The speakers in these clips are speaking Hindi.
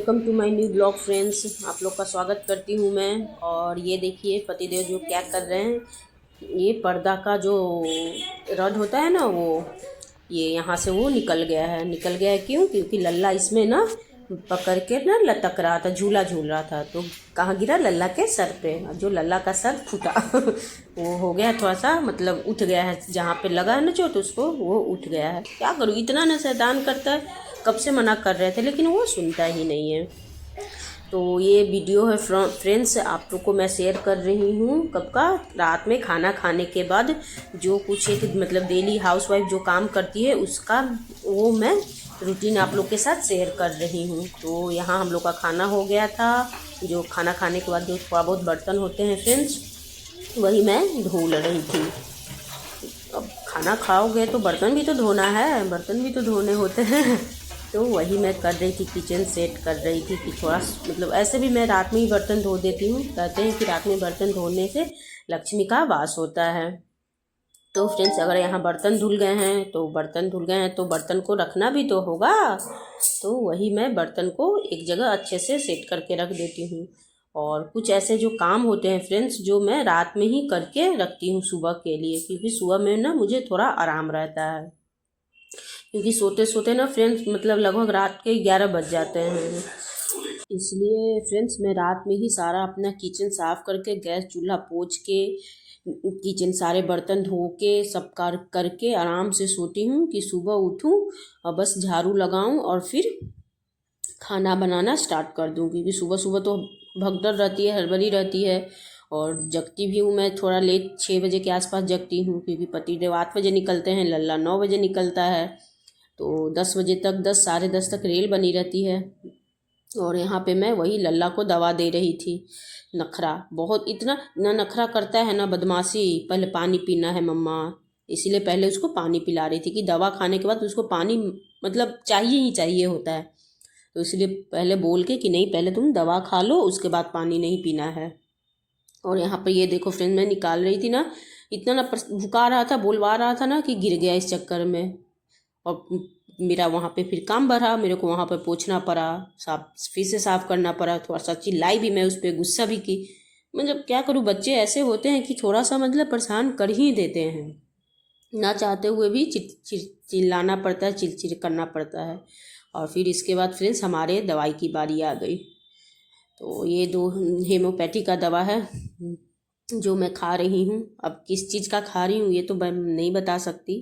Welcome to my new blog friends. आप लोग का स्वागत करती हूँ मैं। और ये देखिए पतिदेव जो क्या कर रहे हैं, ये पर्दा का जो रड होता है ना, वो ये यहाँ से वो निकल गया है। क्यों? क्योंकि लल्ला इसमें ना पकड़ के ना लटक रहा था, झूला झूल रहा था, तो कहाँ गिरा? लल्ला के सर पे। जो लल्ला का सर फूटा वो हो गया थोड़ा सा, मतलब उठ गया है, जहाँ पे लगा है ना चोट उसको, वो उठ गया है। क्या करूँ, इतना ना शैतान करता है। कब से मना कर रहे थे लेकिन वो सुनता ही नहीं है। तो ये वीडियो है फ्रेंड्स, आप लोग को मैं शेयर कर रही हूँ। कब का? रात में खाना खाने के बाद जो कुछ एक मतलब डेली हाउसवाइफ जो काम करती है उसका वो मैं रूटीन आप लोग के साथ शेयर कर रही हूँ। तो यहाँ हम लोग का खाना हो गया था। जो खाना खाने के बाद जो थोड़ा बहुत बर्तन होते हैं फ्रेंड्स, वही मैं धो रही थी। अब खाना खाओगे तो बर्तन भी तो धोना है, बर्तन भी तो धोने होते हैं। तो वही मैं कर रही थी, किचन सेट कर रही थी कि थोड़ा मतलब ऐसे भी मैं रात में ही बर्तन धो देती हूँ। कहते हैं कि रात में बर्तन धोने से लक्ष्मी का वास होता है। तो फ्रेंड्स, अगर यहाँ बर्तन धुल गए हैं तो बर्तन को रखना भी तो होगा। तो वही मैं बर्तन को एक जगह अच्छे से सेट करके रख देती हूँ। और कुछ ऐसे जो काम होते हैं फ्रेंड्स, जो मैं रात में ही करके रखती हूँ सुबह के लिए, क्योंकि सुबह में ना मुझे थोड़ा आराम रहता है। क्योंकि सोते सोते ना फ्रेंड्स मतलब लगभग रात के 11 बज जाते हैं। इसलिए फ्रेंड्स मैं रात में ही सारा अपना किचन साफ़ करके, गैस चूल्हा पोंछ के, किचन सारे बर्तन धो के सब करके आराम से सोती हूँ कि सुबह उठूँ और बस झाड़ू लगाऊँ और फिर खाना बनाना स्टार्ट कर दूँ। क्योंकि सुबह सुबह तो भगदड़ रहती है, हड़बड़ी रहती है। और जगती भी हूँ मैं थोड़ा लेट, 6 बजे के आसपास जगती हूँ, क्योंकि पतिदेव 8 बजे निकलते हैं, लल्ला 9 बजे निकलता है। तो 10 बजे तक, 10 साढ़े 10 तक रेल बनी रहती है। और यहाँ पे मैं वही लल्ला को दवा दे रही थी। नखरा बहुत, इतना ना नखरा करता है ना बदमाशी। पहले पानी पीना है मम्मा, इसीलिए पहले उसको पानी पिला रही थी कि दवा खाने के बाद उसको पानी मतलब चाहिए ही चाहिए होता है। तो इसलिए पहले बोल के कि नहीं, पहले तुम दवा खा लो, उसके बाद पानी नहीं पीना है। और यहाँ पर ये देखो फ्रेंड, मैं निकाल रही थी ना, इतना ना भुका रहा था, बोलवा रहा था ना कि गिर गया इस चक्कर में। और मेरा वहाँ पे फिर काम बढ़ा, मेरे को वहाँ पे पोंछना पड़ा, साफ फिर से साफ़ करना पड़ा। थोड़ा सा चिल्लाई भी मैं उस पर, गुस्सा भी की। मतलब क्या करूँ, बच्चे ऐसे होते हैं कि थोड़ा सा मतलब परेशान कर ही देते हैं। ना चाहते हुए भी चिल्लाना पड़ता है, चिड़चिड़ करना पड़ता है। और फिर इसके बाद फ्रेंड्स हमारे दवाई की बारी आ गई। तो ये 2 हेमोपैथी का दवा है जो मैं खा रही हूँ। अब किस चीज़ का खा रही हूँ ये तो मैं नहीं बता सकती,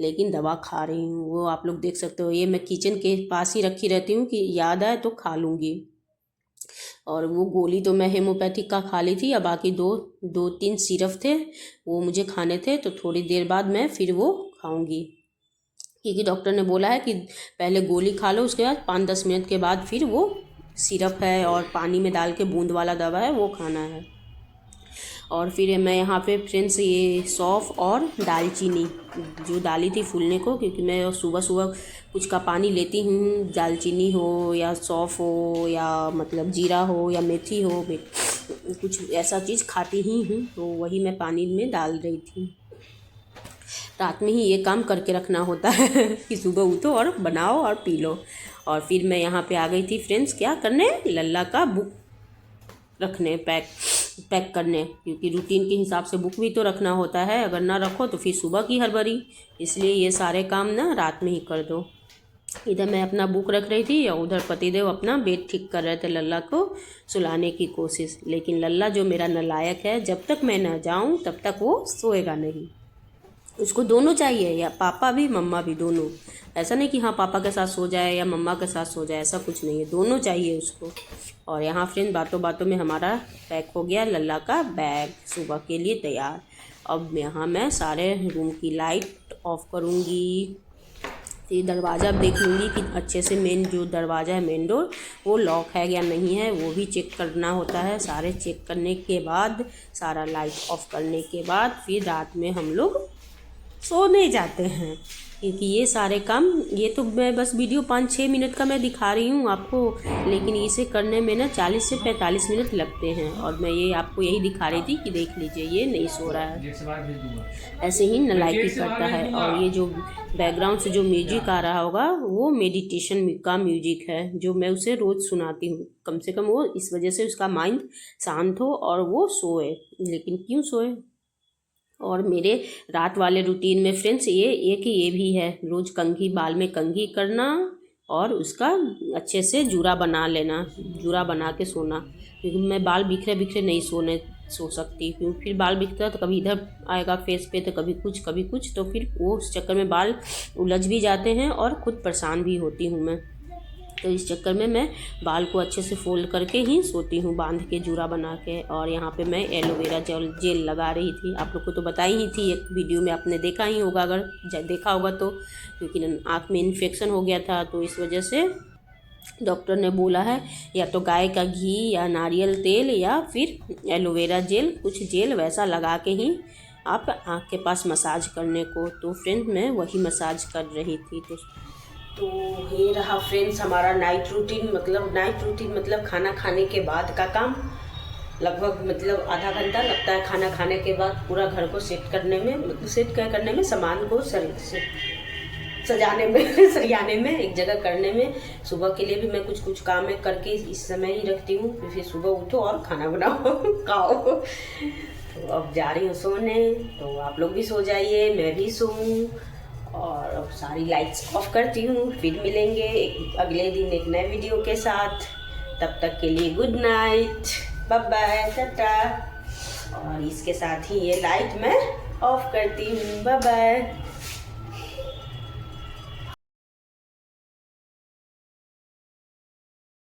लेकिन दवा खा रही हूँ, वो आप लोग देख सकते हो। ये मैं किचन के पास ही रखी रहती हूँ कि याद आए तो खा लूँगी। और वो गोली तो मैं हेमोपैथिक का खा ली थी, अब बाकी 2-3 सिरप थे, वो मुझे खाने थे। तो थोड़ी देर बाद मैं फिर वो खाऊँगी, क्योंकि डॉक्टर ने बोला है कि पहले गोली खा लो, उसके बाद 5-10 मिनट के बाद फिर वो सिरप है और पानी में डाल के बूंद वाला दवा है वो खाना है। और फिर मैं यहाँ पे फ्रेंड्स ये सौंफ और दालचीनी जो डाली थी फूलने को, क्योंकि मैं सुबह सुबह कुछ का पानी लेती हूँ, दालचीनी हो या सौंफ हो या मतलब जीरा हो या मेथी हो, कुछ ऐसा चीज़ खाती ही हूँ। तो वही मैं पानी में डाल रही थी। रात में ही ये काम करके रखना होता है कि सुबह उठो और बनाओ और पी लो। और फिर मैं यहाँ पे आ गई थी फ्रेंड्स, क्या करने? लल्ला का बुक रखने, पैक करने, क्योंकि रूटीन के हिसाब से बुक भी तो रखना होता है। अगर ना रखो तो फिर सुबह की हड़बड़ी, इसलिए ये सारे काम ना रात में ही कर दो। इधर मैं अपना बुक रख रही थी और उधर पतिदेव अपना बेड ठीक कर रहे थे, लल्ला को सुलाने की कोशिश। लेकिन लल्ला जो मेरा नालायक है, जब तक मैं ना जाऊं तब तक वो सोएगा नहीं। उसको दोनों चाहिए, या पापा भी मम्मा भी, दोनों। ऐसा नहीं कि हाँ पापा के साथ सो जाए या मम्मा के साथ सो जाए, ऐसा कुछ नहीं है, दोनों चाहिए उसको। और यहाँ फ्रेंड बातों बातों में हमारा पैक हो गया लल्ला का बैग, सुबह के लिए तैयार। अब यहाँ मैं सारे रूम की लाइट ऑफ करूँगी, फिर दरवाज़ा देख लूँगी कि अच्छे से मेन जो दरवाज़ा है, मेन डोर, वो लॉक है या नहीं है, वो भी चेक करना होता है। सारे चेक करने के बाद, सारा लाइट ऑफ करने के बाद फिर रात में हम लोग सोने जाते हैं। क्योंकि ये सारे काम, ये तो मैं बस वीडियो 5-6 मिनट का मैं दिखा रही हूँ आपको, लेकिन इसे करने में ना 40 से 45 मिनट लगते हैं। और मैं ये आपको यही दिखा रही थी कि देख लीजिए ये नहीं सो रहा है, ऐसे ही नलायकी करता है। और ये जो बैकग्राउंड से जो म्यूजिक आ रहा होगा वो मेडिटेशन का म्यूजिक है, जो मैं उसे रोज़ सुनाती हूँ। कम से कम वो इस वजह से उसका माइंड शांत हो और वो सोए। लेकिन क्यों सोए? और मेरे रात वाले रूटीन में फ्रेंड्स ये भी है, रोज़ कंघी, बाल में कंघी करना और उसका अच्छे से जूड़ा बना लेना, जूड़ा बना के सोना। क्योंकि मैं बाल बिखरे बिखरे नहीं सो सकती, क्योंकि फिर बाल बिखरा तो कभी इधर आएगा फेस पे तो कभी कुछ, तो फिर वो उस चक्कर में बाल उलझ भी जाते हैं और खुद परेशान भी होती हूँ मैं। तो इस चक्कर में मैं बाल को अच्छे से फोल्ड करके ही सोती हूँ, बांध के जूड़ा बना के। और यहाँ पे मैं एलोवेरा जेल लगा रही थी, आप लोग को तो बताई ही थी, एक वीडियो में आपने देखा ही होगा अगर देखा होगा तो। क्योंकि आँख में इन्फेक्शन हो गया था, तो इस वजह से डॉक्टर ने बोला है या तो गाय का घी या नारियल तेल या फिर एलोवेरा जेल, कुछ जेल वैसा लगा के ही आप आँख के पास मसाज करने को। तो फ्रेंड मैं वही मसाज कर रही थी। तो ये रहा फ्रेंड्स हमारा नाइट रूटीन मतलब खाना खाने के बाद का काम। लगभग मतलब आधा घंटा लगता है खाना खाने के बाद पूरा घर को सेट करने में, सामान को सजाने में सरियाने में, एक जगह करने में। सुबह के लिए भी मैं कुछ काम में करके इस समय ही रखती हूँ, फिर सुबह उठो और खाना बनाओ खाओ। तो अब जा रही हूँ सोने, तो आप लोग भी सो जाइए, मैं भी सोऊं। और अब सारी लाइट्स ऑफ करती हूँ, फिर मिलेंगे अगले दिन एक नए वीडियो के साथ। तब तक के लिए good night, bye bye, tata. और इसके साथ ही ये लाइट मैं ऑफ करती हूँ, बाय बाय।